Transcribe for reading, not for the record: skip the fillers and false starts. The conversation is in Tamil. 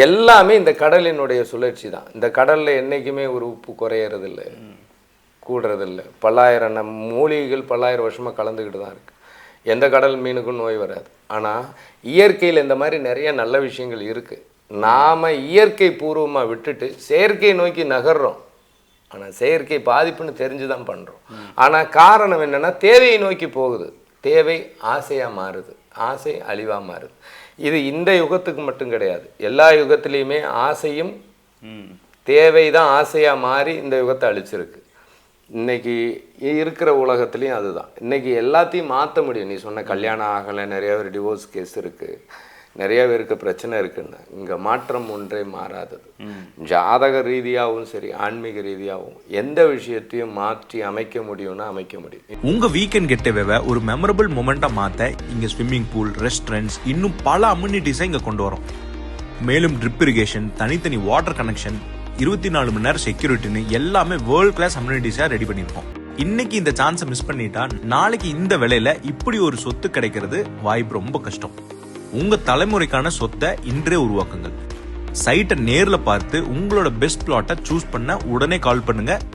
எல்லாமே இந்த கடலினுடைய சுழற்சி தான். இந்த கடலில் என்றைக்குமே ஒரு உப்பு குறையறதில்லை, கூடுறதில்லை. பல்லாயிரம் மூலிகைகள் பல்லாயிரம் வருஷமாக கலந்துக்கிட்டு தான் இருக்குது. எந்த கடல் மீனுக்கும் நோய் வராது. ஆனால் இயற்கையில் இந்த மாதிரி நிறைய நல்ல விஷயங்கள் இருக்குது. நாம் இயற்கை பூர்வமாக விட்டுட்டு செயற்கை நோக்கி நகர்றோம். ஆனால் செயற்கை பாதிப்புன்னு தெரிஞ்சு தான் பண்ணுறோம். ஆனால் காரணம் என்னென்னா தேவையை நோக்கி போகுது. தேவை ஆசையாக மாறுது, ஆசை அழிவாக மாறுது. இது இந்த யுகத்துக்கு மட்டும் கிடையாது, எல்லா யுகத்துலேயுமே ஆசையும் தேவை தான் ஆசையாக மாறி இந்த யுகத்தை அழிச்சிருக்கு. இன்னைக்கு இருக்கிற உலகத்துலேயும் அதுதான். இன்னைக்கு எல்லாத்தையும் மாற்ற முடியும். நீ சொன்ன கல்யாணம் ஆகலை, நிறைய பேர் டிவோர்ஸ் கேஸ் இருக்குது, நிறைய பேருக்கு பிரச்சனை இருக்குன்னு. இங்கே மாற்றம் ஒன்றே மாறாதது. ஜாதக ரீதியாகவும் சரி, ஆன்மீக ரீதியாகவும் எந்த விஷயத்தையும் மாற்றி அமைக்க முடியும்னா அமைக்க முடியும். உங்க வீக்கெண்ட் கெட்டவேவை ஒரு மெமரபிள் மொமெண்டா மாத்த இங்க ஸ்விம்மிங் பூல், ரெஸ்டாரண்ட்ஸ், இன்னும் பல அம்யூனிட்டிஸை இங்க கொண்டு வரோம். மேலும் ட்ரிப் இரிகேஷன், தனித்தனி வாட்டர் கனெக்ஷன், 24 மணி நேரம் செக்யூரிட்டின்னு எல்லாமே வேர்ல்ட் கிளாஸ் அம்யூனிட்டிஸா ரெடி பண்ணிருக்கோம். இன்னைக்கு இந்த சான்ஸை மிஸ் பண்ணிட்டா நாளைக்கு இந்த விலையில இப்படி ஒரு சொத்து கிடைக்கிறது வாய்ப்பு ரொம்ப கஷ்டம். உங்க தலைமுறைக்கான சொத்தை இன்றே உருவாக்குங்கள். சைட்டை நேர்ல பார்த்து உங்களோட பெஸ்ட் பிளாட்டை சூஸ் பண்ண உடனே கால் பண்ணுங்க.